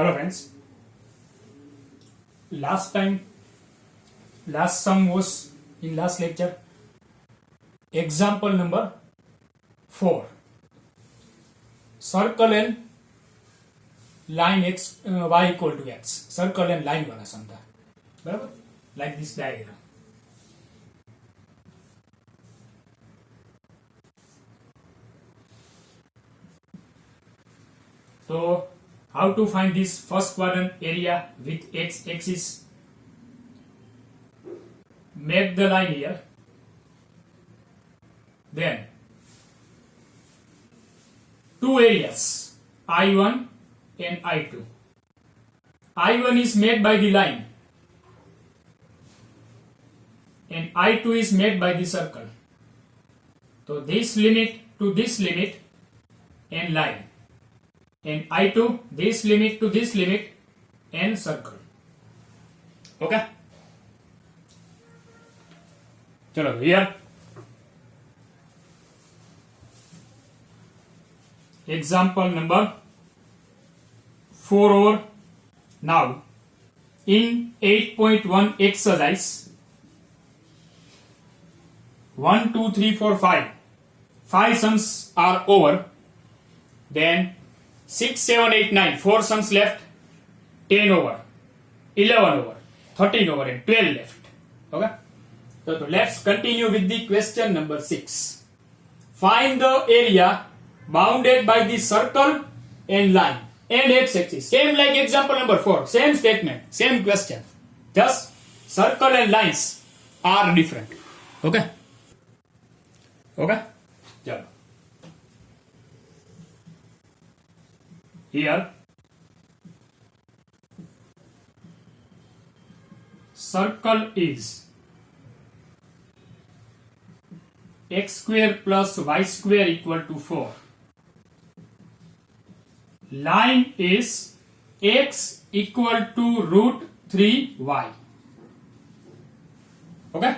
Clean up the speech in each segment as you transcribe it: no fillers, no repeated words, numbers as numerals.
Hello friends. Last sum was in last lecture. Example number 4. Circle and line x y equal to x. Circle and line वाला सम था, बराबर? Like this diagram. So how to find this first quadrant area with x axis? Make the line here. Then two areas I1 and I2. I1 is made by the line and I2 is made by the circle. So this limit to this limit and line, and I2 this limit to this limit and circle. Okay? Chalo, here example number 4 over. Now in 8.1 exercise 1, 2, 3, 4, 5 sums are over. Then 6, 7, 8, 9 4 sums left. 10 over, 11 over, 13 over and 12 left. Okay, so let's continue with the question number 6. Find the area bounded by the circle and line and x-axis. Same like example number 4. Same statement, same question. Just circle and lines are different. Okay. Okay. Chalo. Here circle is x square plus y square equal to 4. Line is x equal to root 3y. Okay?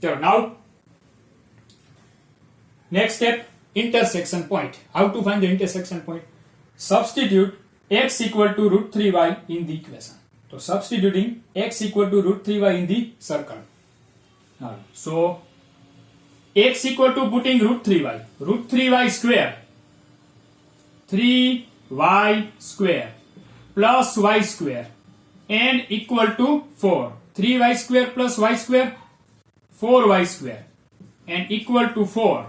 So now, next step, intersection point. How to find the intersection point? Substitute x equal to root 3y in the equation. So substituting x equal to root 3y in the circle. So x equal to putting root 3y. Root 3y square. 3y square plus y square and equal to 4. 3y square plus y square, 4y square and equal to 4.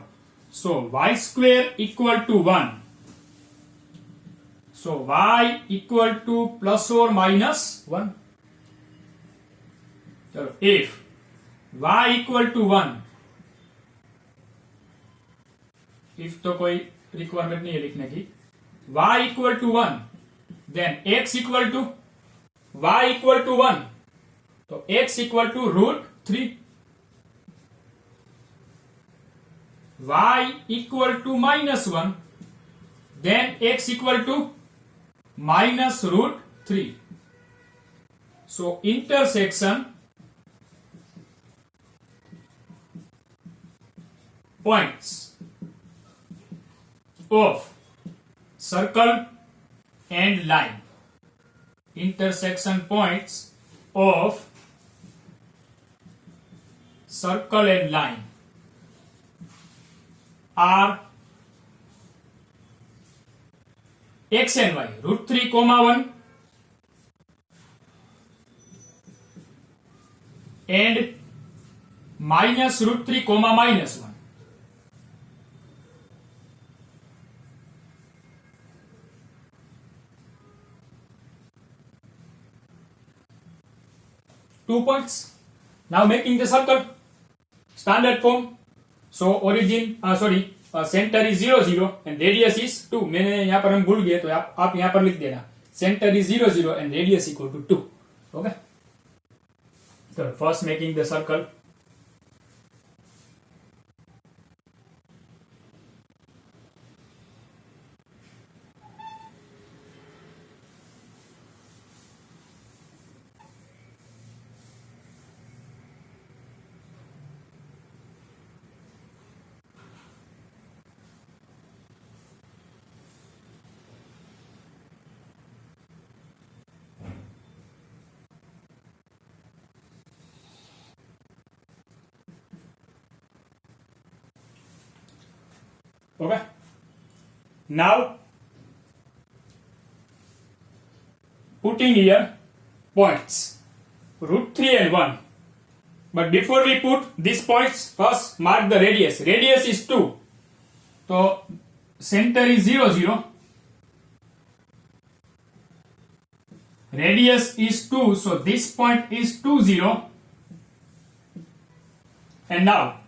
So y square equal to 1. So y equal to plus or minus 1. So if y equal to 1, if तो कोई requirement नहीं है लिखने की, y equal to 1, then x equal to y equal to 1, तो x equal to root 3. Y equal to minus 1, then x equal to minus root 3. So intersection points of circle and line. Intersection points of circle and line are x and y, root 3 comma 1 and minus root 3 comma minus 1. Two points. Now making the circle. Standard form. So origin, center is 0, 0 and radius is 2. मैंने यहाँ पर हम भूल गए तो आप यहाँ पर लिख देना. Center is 0, 0 and radius equal to 2. Okay. So first making the circle. Okay. Now putting here points root 3 and 1. But before we put these points, first mark the radius. Radius is 2. So center is 0, 0. Radius is 2, so this point is 2, 0. And now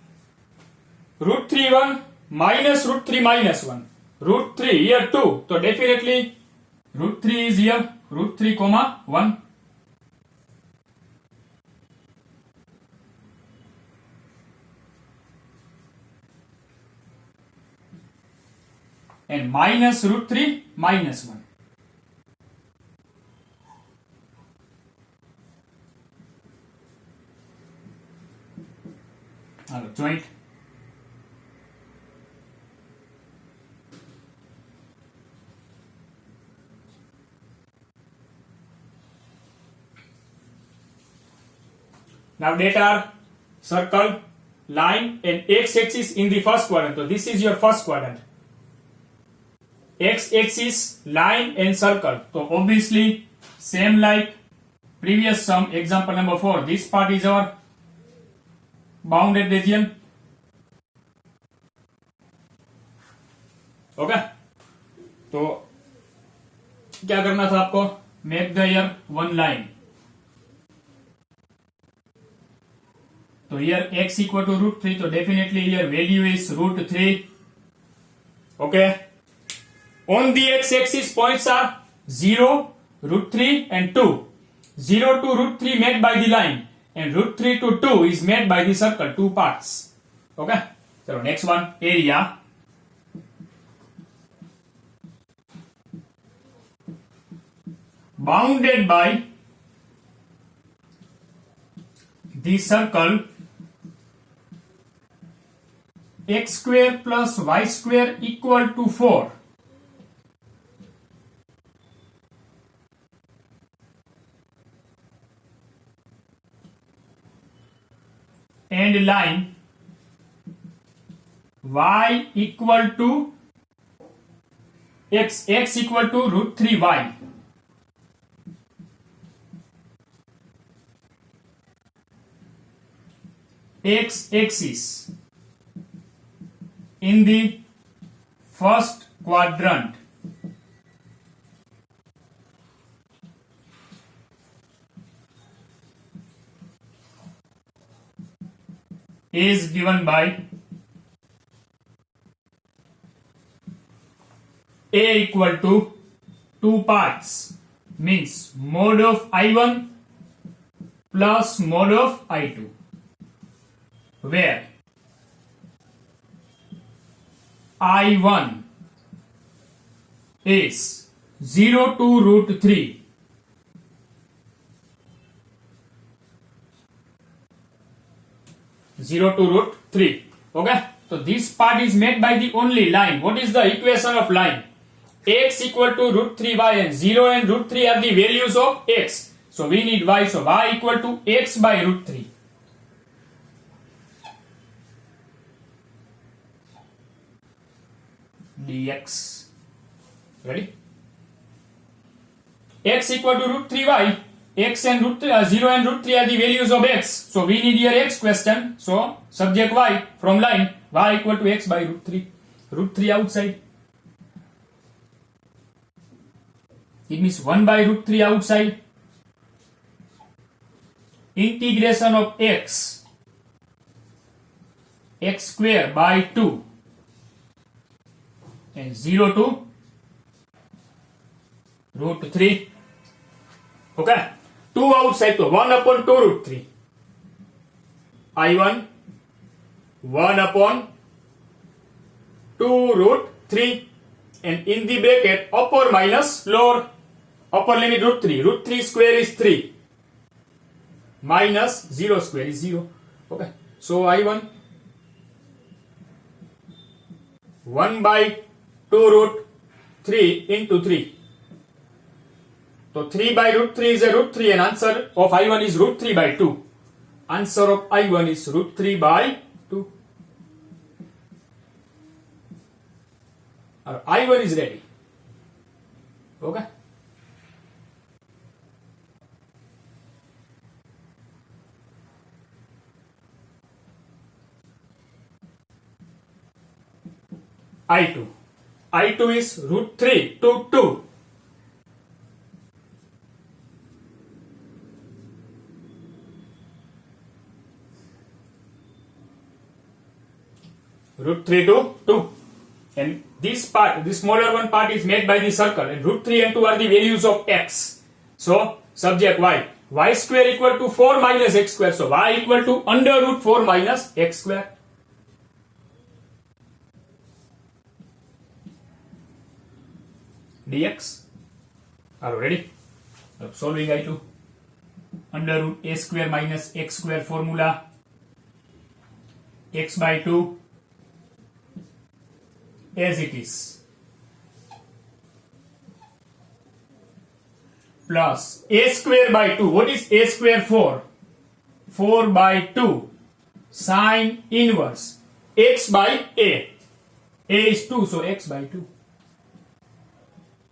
root 3, 1 minus root 3 minus 1. Root 3 here 2. So definitely root 3 is here. Root 3 comma 1. And minus root 3 minus 1. Hello, joint. Now data are circle, line and x-axis in the first quadrant. So this is your first quadrant. X-axis, line and circle. So obviously same like previous sum, example number 4. This part is our bounded region. Okay. तो क्या करना था आपको? Make the here one line. So here x equal to root 3. So definitely here value is root 3. Okay. On the x-axis points are 0, root 3 and 2. 0 to root 3 made by the line and root 3 to 2 is made by the circle, 2 parts. Okay. So next one, area. Bounded by the circle x square plus y square equal to 4. And line y equal to x equal to root 3y. X axis in the first quadrant is given by A equal to 2 parts, means mod of I1 plus mod of I2, where I1 is 0 to root 3, Okay, so this part is made by the only line. What is the equation of line? X equal to root 3y and 0 and root 3 are the values of x. So we need y. So y equal to x by root 3. Dx. Ready? X equal to root 3y. X and root 0 and root 3 are the values of x. So we need here x question. So subject y from line y equal to x by root 3. Root 3 outside. It means 1 by root 3 outside. Integration of x square by 2 and 0 to root 3. Okay. 2 outside, so 1 upon 2 root 3. I1 1 upon 2 root 3, and in the bracket upper minus lower. Upper limit root 3. Root 3 square is 3. Minus 0 square is 0. Okay. So I1 1 by 2 root 3 into 3. So 3 by root 3 is a root 3, and answer of I1 is root 3 by 2. Answer of I1 is root 3 by 2. I1 is ready. Okay. I2. I2 is root 3 to 2. Root 3 to 2. And this part, the smaller one part is made by the circle. And root 3 and 2 are the values of x. So, subject y. Y square equal to 4 minus x square. So, y equal to under root 4 minus x square. Dx. Are you ready? Solving I2. Under root a square minus x square formula. X by 2 as it is. Plus a square by 2. What is a square for? 4 by 2 sine inverse x by a. A is 2, so x by 2.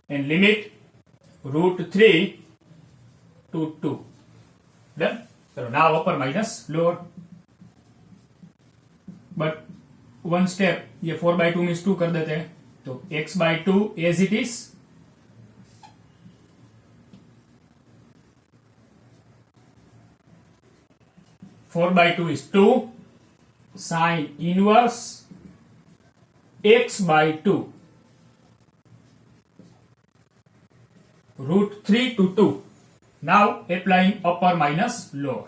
And limit root 3 to 2. Done? So now upper minus lower. But one step, ये 4 by 2 means 2 कर देते हैं. तो x by 2 as it is. Four by 2 is 2 sine inverse x by 2 root 3 to 2. Now applying upper minus lower.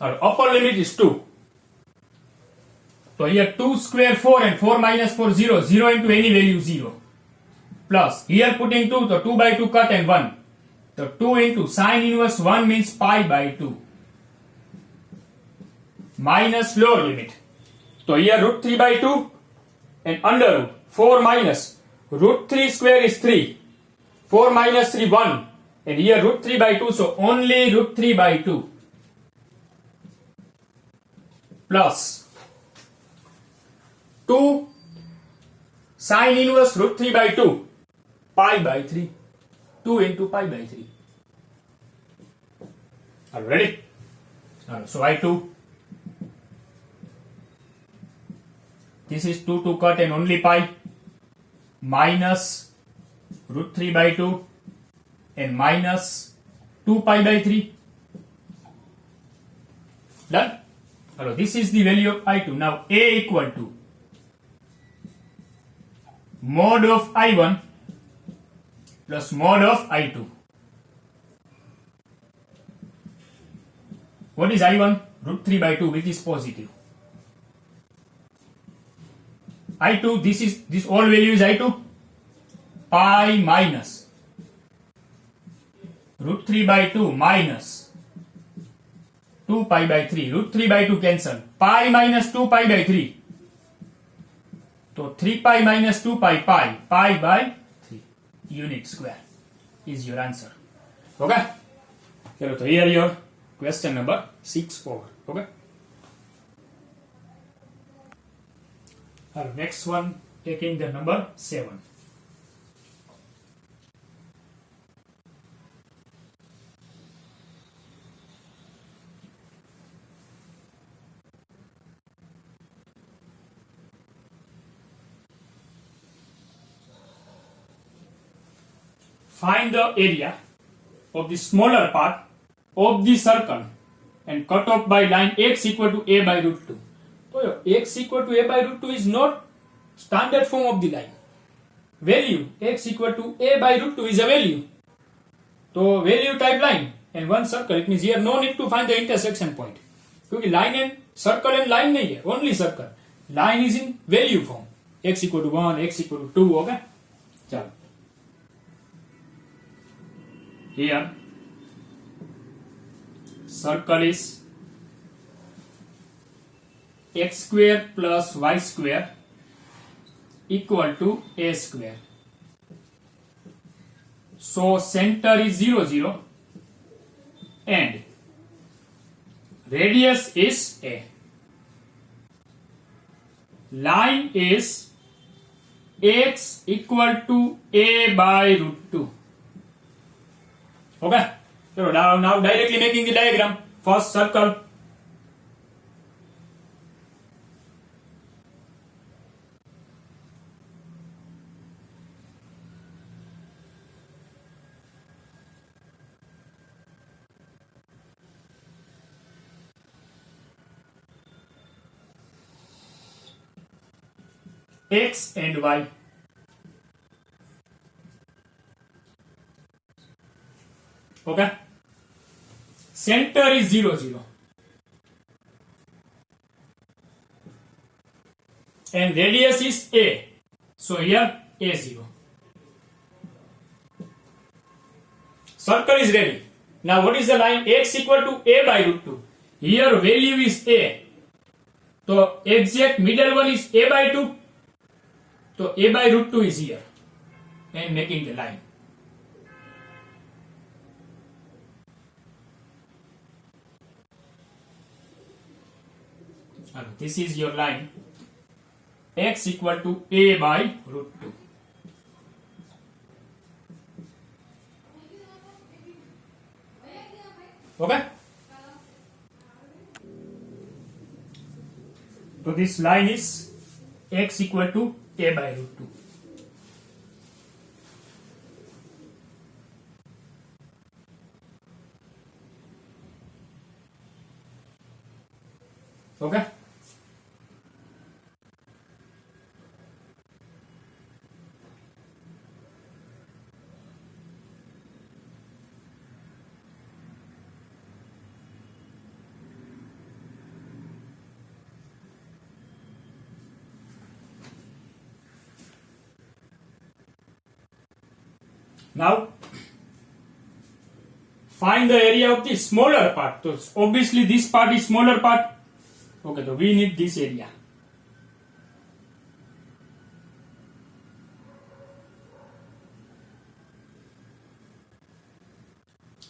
Our upper limit is 2. So here 2 square 4 and 4 minus 4 0. 0 into any value 0. Plus here putting 2, so 2 by 2 cut and 1. So 2 into sine inverse 1 means pi by 2. Minus lower limit. So here root 3 by 2 and under root 4 minus root 3 square is 3. 4 minus 3 1 and here root 3 by 2, so only root 3 by 2 plus 2 sine inverse root 3 by 2 pi by 3. 2 into pi by 3. Are you ready? So I2. This is 2 to cut and only pi minus root 3 by 2 and minus 2 pi by 3. Done? Hello, this is the value of I2. Now A equal to mod of I1 plus mod of I2. What is I1? Root 3 by 2, which is positive. I2, this all value is I2. Pi minus root 3 by 2 minus 2 pi by 3. Root 3 by 2 cancel. Pi minus 2 pi by 3. So 3 pi minus 2 pi pi. Pi by 3. Unit square is your answer. Okay? So here your question number 6 over. Okay? Our next one taking the number 7. Find the area of the smaller part of the circle and cut off by line x equal to a by root 2. So x equal to a by root 2 is not standard form of the line. Value x equal to a by root 2 is a value. So value type line and one circle. It means here no need to find the intersection point. क्योंकि line and circle and line नहीं है, only circle. Line is in value form. X equal to 1, x equal to 2. Okay? चलो. Here circle is x square plus y square equal to a square. So center is 0 0 and radius is a. Line is x equal to a by root 2. Okay, so now directly making the diagram. First circle, x and y. Okay, center is 0 0 and radius is a, so here a0. Circle is ready. Now what is the line? X equal to a by root 2. Here value is a, so exact middle one is a by 2, so a by root 2 is here and making the line. And this is your line, x equal to a by root 2. Okay, so this line is x equal to a by root 2. Okay, now find the area of the smaller part. So obviously this part is smaller part. Okay, so we need this area.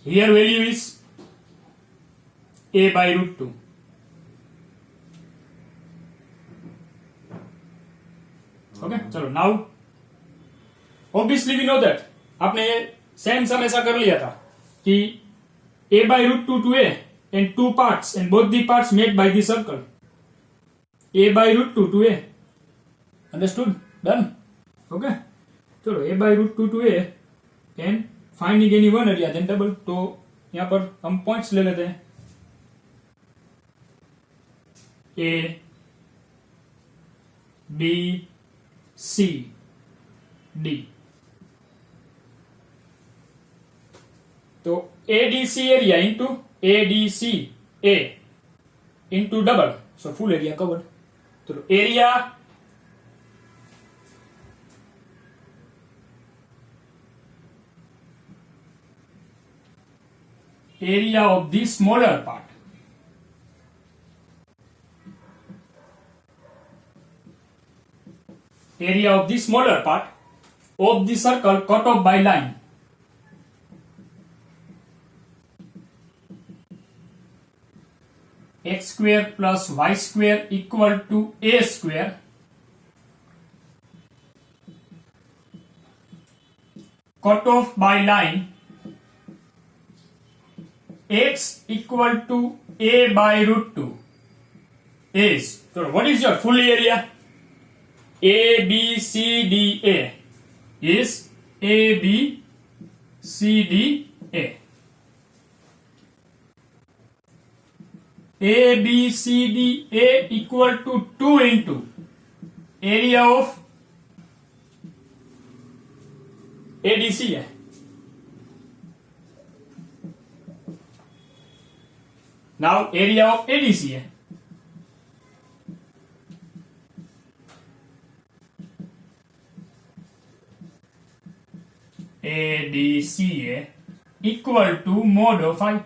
Here value is a by root 2. Okay, चलो now obviously we know that आपने same सम ऐसा कर लिया था कि a by root 2 to a and two parts and both the parts made by the circle. A by root 2 to a. Understood? Done? Okay. चलो a by root 2 to a and finding any one area then double. तो यहाँ पर हम points ले लेते हैं. A, B, C, D. तो ADC area into ADC A into double, so full area covered. So area of the smaller part. Area of the smaller part of the circle cut off by line. X square plus y square equal to a square cut off by line x equal to a by root 2 is, so what is your full area? A B C D A is A B C D A. A B C D A equal to 2 into area of ADC है. Now area of ADC है. ADCA equal to mod of I,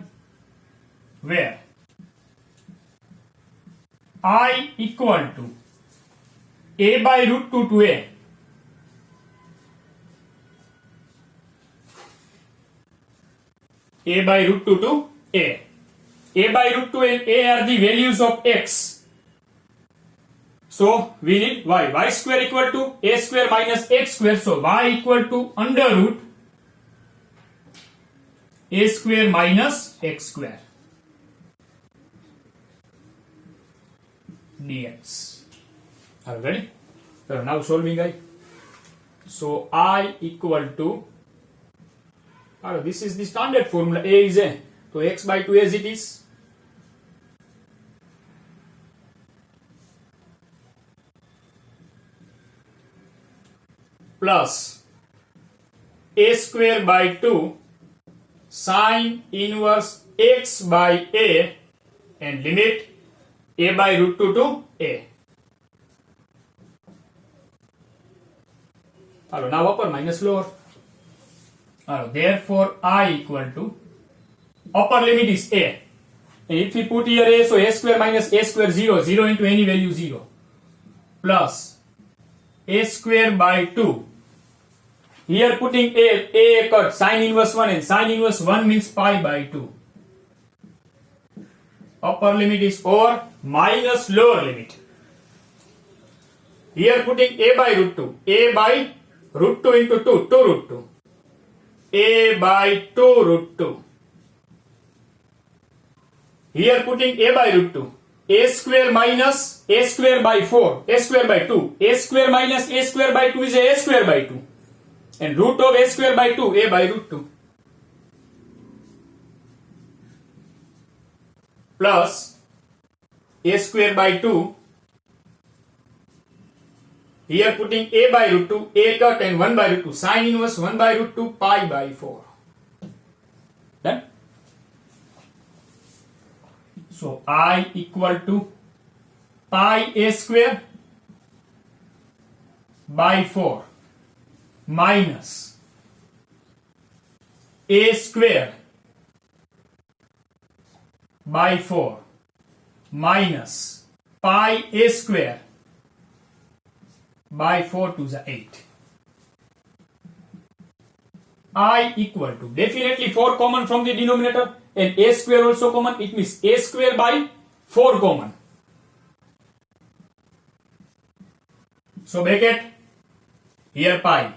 where I equal to a by root 2 to a. A by root 2 to a. A by root 2 and a are the values of x. So we need y. Y square equal to a square minus x square. So y equal to under root a square minus x square dx. Are you ready? So now solving I. So I equal to, this is the standard formula. A is a. So x by 2 as it is. Plus a square by 2 sine inverse x by a and limit a by root 2 to a. Now upper minus lower. Therefore I equal to, upper limit is a, and if we put here a, so a square minus a square 0, 0 into any value 0, plus a square by 2. Here putting a cut, sine inverse 1, and sine inverse 1 means pi by 2. Upper limit is over minus lower limit. Here putting a by root 2, a by root 2 into 2, 2 root 2. A by 2 root 2. Here putting a by root 2. A square minus a square by 4. A square by 2. A square minus a square by 2 is a square by 2. And root of a square by 2, a by root 2. Plus a square by 2. Here putting a by root 2, a cut and 1 by root 2. Sine inverse 1 by root 2, pi by 4. Done? So I equal to pi a square by 4 minus a square by 4 minus pi a square by 4 to the 8. I equal to, definitely 4 common from the denominator and a square also common. It means a square by 4 common. So bracket, here pi.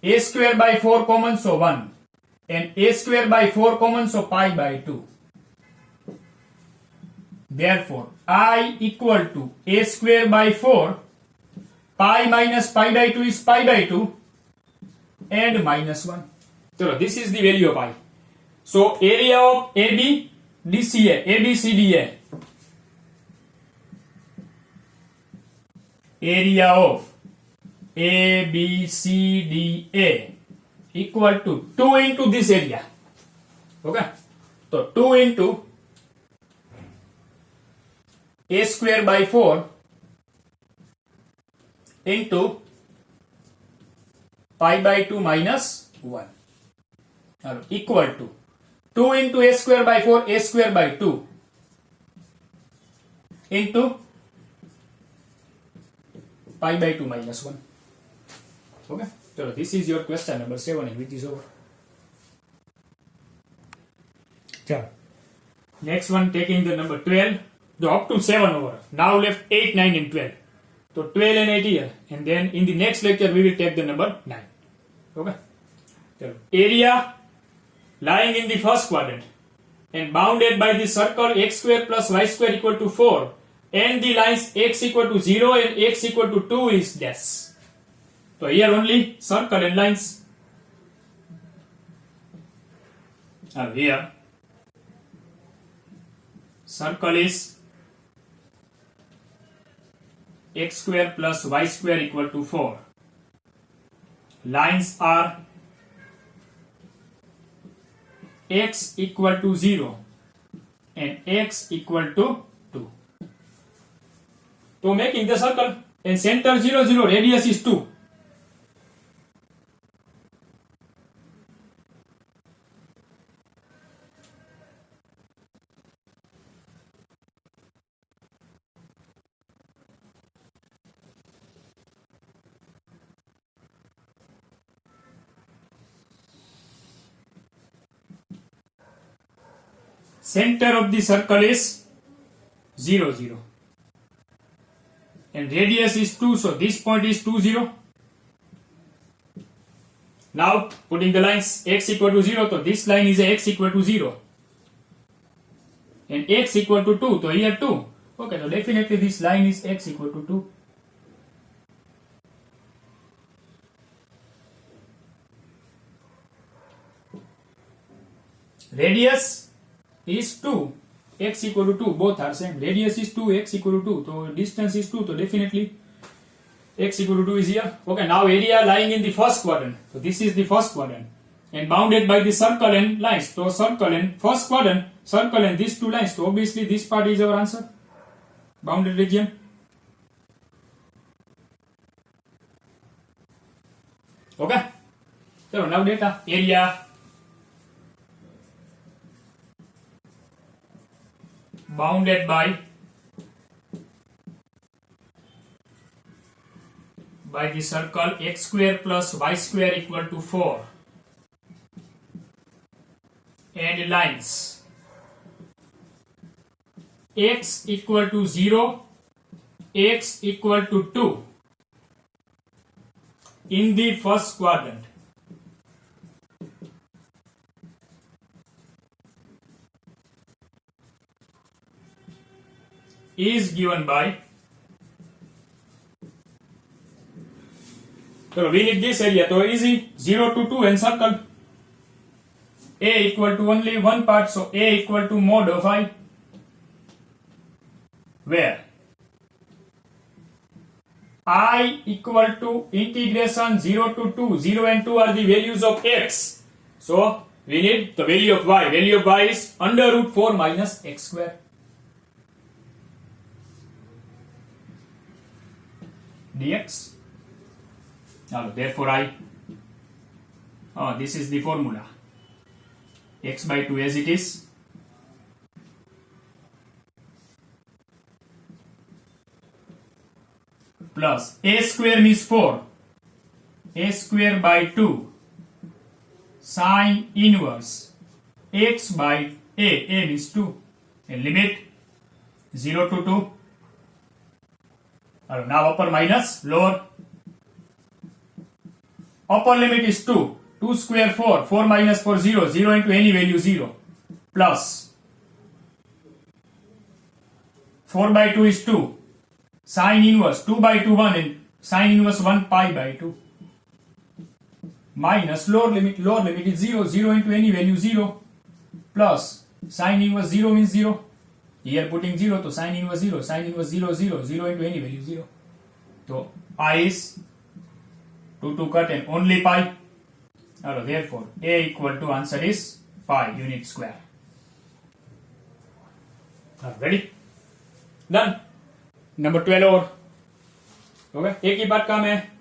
A square by 4 common, so 1. And a square by 4 common, so pi by 2. Therefore, I equal to a square by 4, pi minus pi by 2 is pi by 2, and minus 1. So this is the value of I. So area of AB, DCA, ABCDA. Area of ABCDA equal to 2 into this area. Okay. So 2 into a square by 4 into pi by 2 minus 1 equal to 2 into a square by 4, a square by 2 into pi by 2 minus 1. Okay. So this is your question number 7 and which is over. Yeah. Next one, taking the number 12, the up to 7 over. Now left 8, 9 and 12. So 12 and 8 here, and then in the next lecture we will take the number 9. Okay. So area lying in the first quadrant and bounded by the circle x square plus y square equal to 4 and the lines x equal to 0 and x equal to 2 is dash. So here only circle and lines. And here circle is x square plus y square equal to 4. Lines are x equal to 0 and x equal to 2. So making the circle and center 0, 0, radius is 2. Center of the circle is 0, 0. and radius is 2, so this point is 2 0. Now putting the lines x equal to 0, so this line is x equal to 0 and x equal to 2, so here 2. Okay, so definitely this line is x equal to 2. Radius is 2, x equal to 2, both are same. Radius is 2, x equal to 2, so distance is 2, so definitely x equal to 2 is here. Okay, now area lying in the first quadrant, so this is the first quadrant and bounded by the circle and lines. So circle and first quadrant, circle and these two lines, so obviously this part is our answer, bounded region. Okay, so now data, area bounded by the circle x square plus y square equal to 4 and lines x equal to 0, x equal to 2 in the first quadrant is given by, so we need this area, so easy, 0 to 2 and circle a equal to only one part, so a equal to mod of I, where I equal to integration 0 to 2, 0 and 2 are the values of x, so we need the value of y. Value of y is under root 4 minus x square. Dx. Now, therefore this is the formula, x by 2 as it is, plus a square means 4, a square by 2 sine inverse x by a means 2, and limit 0 to 2. Now upper minus lower. Upper limit is 2. 2 square 4. 4 minus 4 0. 0 into any value 0. Plus 4 by 2 is 2. Sine inverse 2 by 2 1 and sine inverse 1 pi by 2. Minus lower limit. Lower limit is 0. 0 into any value 0. Plus sine inverse 0 means 0. Here putting 0, so sine inverse 0, sine inverse 0, 0, 0 into any value 0. So I is 2 cut and only pi. Therefore, a equal to answer is pi unit square. Ready? Done. Number 12 और okay? एक ही बात काम है,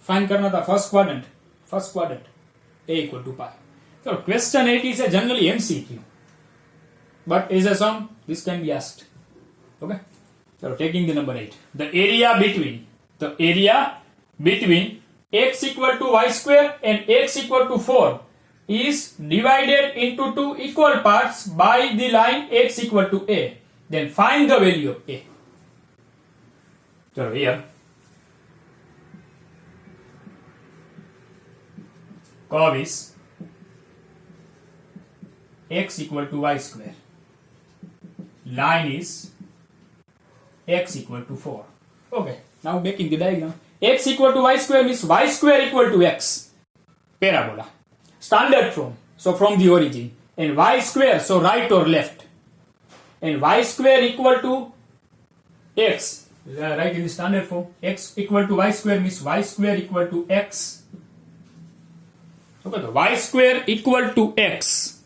find करना था first quadrant a equal to pi. So question 8 is a generally MCQ, but is a sum this can be asked. Okay, so taking the number 8, the area between x equal to y square and x equal to 4 is divided into two equal parts by the line x equal to a. Then find the value of a. So here curve is x equal to y square, line is x equal to 4. Okay, now making the diagram. X equal to y square means y square equal to x, parabola, standard form, so from the origin, and y square, so right or left, and y square equal to x, right in the standard form, x equal to y square means y square equal to x. Okay, the y square equal to x.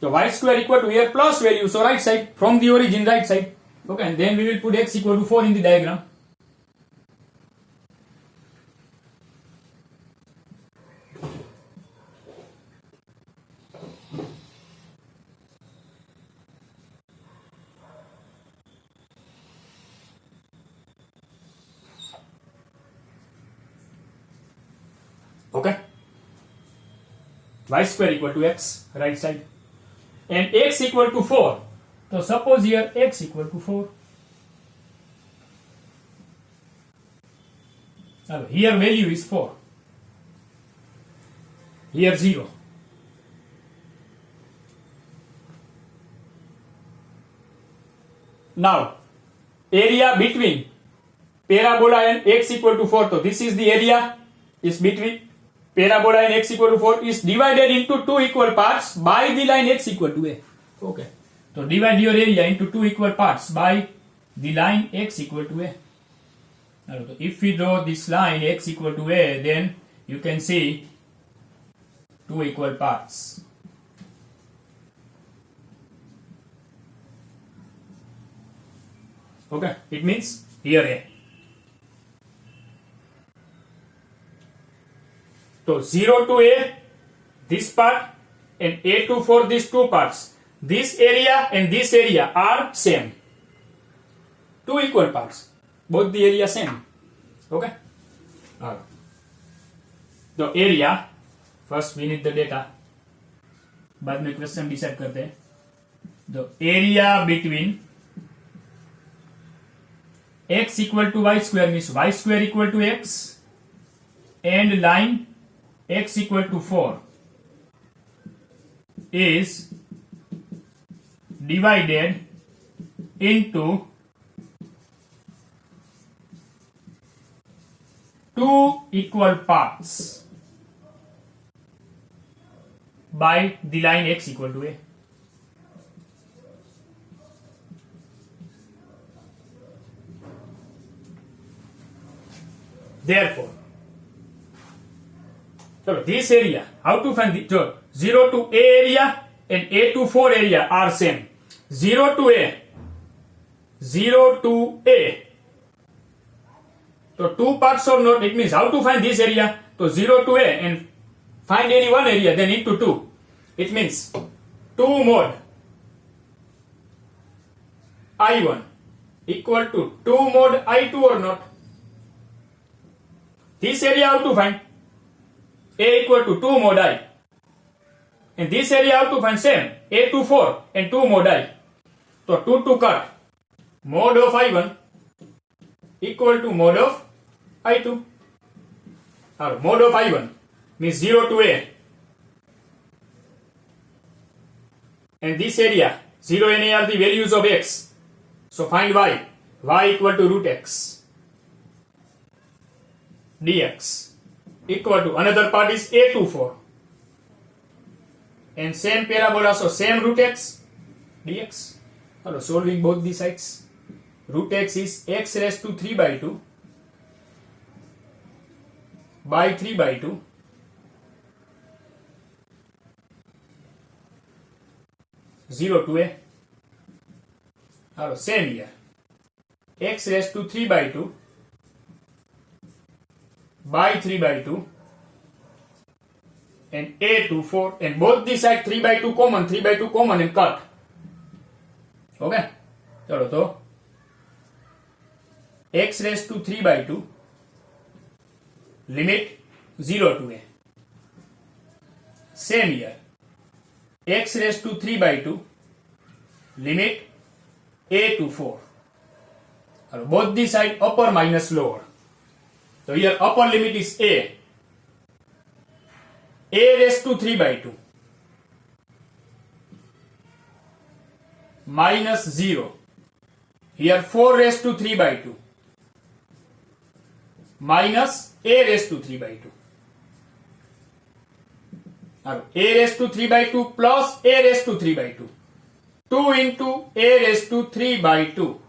So y square equal to here plus value, so right side, from the origin right side. Okay, and then we will put x equal to 4 in the diagram. Okay, y square equal to x, right side, and x equal to 4. So suppose here x equal to 4. Here value is 4. Here 0. Now, area between parabola and x equal to 4. So this is the area is between parabola and x equal to 4 is divided into two equal parts by the line x equal to a. Okay. So divide your area into two equal parts by the line x equal to a. Now, if we draw this line x equal to a, then you can see two equal parts. Okay, it means here a. So 0 to a, this part, and a to 4, these two parts. This area and this area are same. Two equal parts. Both the area same. Okay? The area, first we need the data. बाद में question decide करते हैं. The area between x equal to y square means y square equal to x and line x equal to 4 is divided into two equal parts by the line x equal to a. Therefore, so this area, how to find the 0 to a area and a to 4 area are same. 0 to a. So two parts or not, it means how to find this area. So 0 to a and find any one area, then into 2. It means 2 mod I1 equal to 2 mod I2 or not. This area how to find? A equal to 2 mod I. And this area how to find? Same. A to 4 and 2 mod I. So 2 to cut. Mod of I1 equal to mod of I2. Or mod of I1 means 0 to A. And this area 0 and A are the values of x. So find y. Y equal to root x. Dx equal to another part is a to 4 and same parabola, so same root x dx. Hello, solving both the sides. Root x is x raised to 3 by 2 by 3 by 2 0 to a. Hello, same here, x raised to 3 by 2 by 3 by 2 and a to 4 and both the side 3 by 2 common, 3 by 2 common and cut. Okay, चलो तो x raised to 3 by 2 limit 0 to a. Same here, x raised to 3 by 2 limit a to 4. Both the side upper minus lower. So here upper limit is a raised to 3 by 2 minus 0. Here 4 raised to 3 by 2 minus a raised to 3 by 2. A raised to 3 by 2 plus a raised to 3 by 2. 2 into a raised to 3 by 2.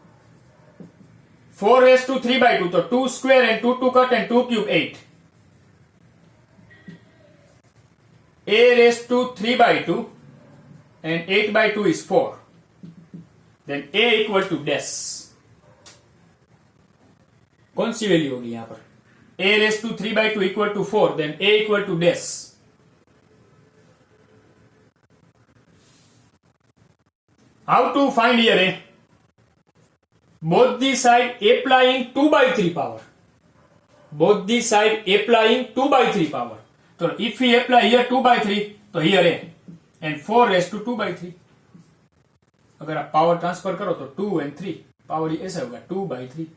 4 raised to 3 by 2, so 2 square and 2 to cut and 2 cube 8. A raised to 3 by 2 and 8 by 2 is 4. Then a equal to dash. कौन सी value होगी यहां पर? A raised to 3 by 2 equal to 4, then a equal to dash. How to find here a? Both the side applying 2 by 3 power. Both the side applying 2 by 3 power. So if we apply here 2 by 3, तो here a and 4 raised to 2 by 3. अगर आप power transfer करो तो 2 and 3 power ऐसा होगा 2 by 3.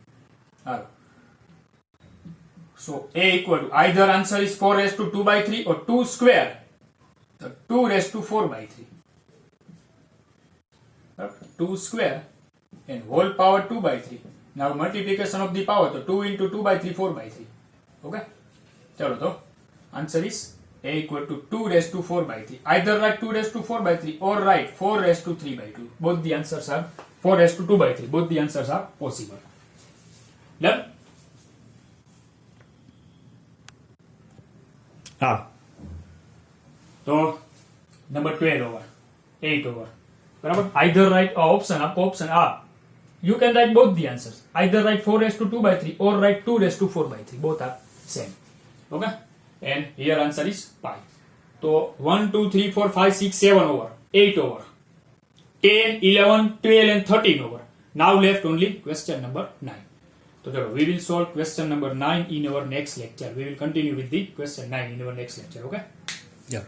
So A equal to, either answer is 4 raised to 2 by 3 or 2 square. So 2 raised to 4 by 3. 2 square and whole power 2 by 3. Now multiplication of the power, so 2 into 2 by 3, 4 by 3. Okay? चलो तो answer is A equal to 2 raised to 4 by 3. Either write 2 raised to 4 by 3 or write 4 raised to 3 by 2. Both the answers are 4 raised to 2 by 3. Both the answers are possible. Done? हाँ तो number 12 over 8 over बराबर either write option up option up you can write both the answers either write 4 raised to 2 by 3 or write 2 raised to 4 by 3 both are same okay and here answer is pi so 1 2 3 4 5 6 7 over 8 over 10 11 12 and 13 over now left only question number 9. So we will solve question number 9 in our next lecture. We will continue with the question 9 in our next lecture. Okay? Yeah.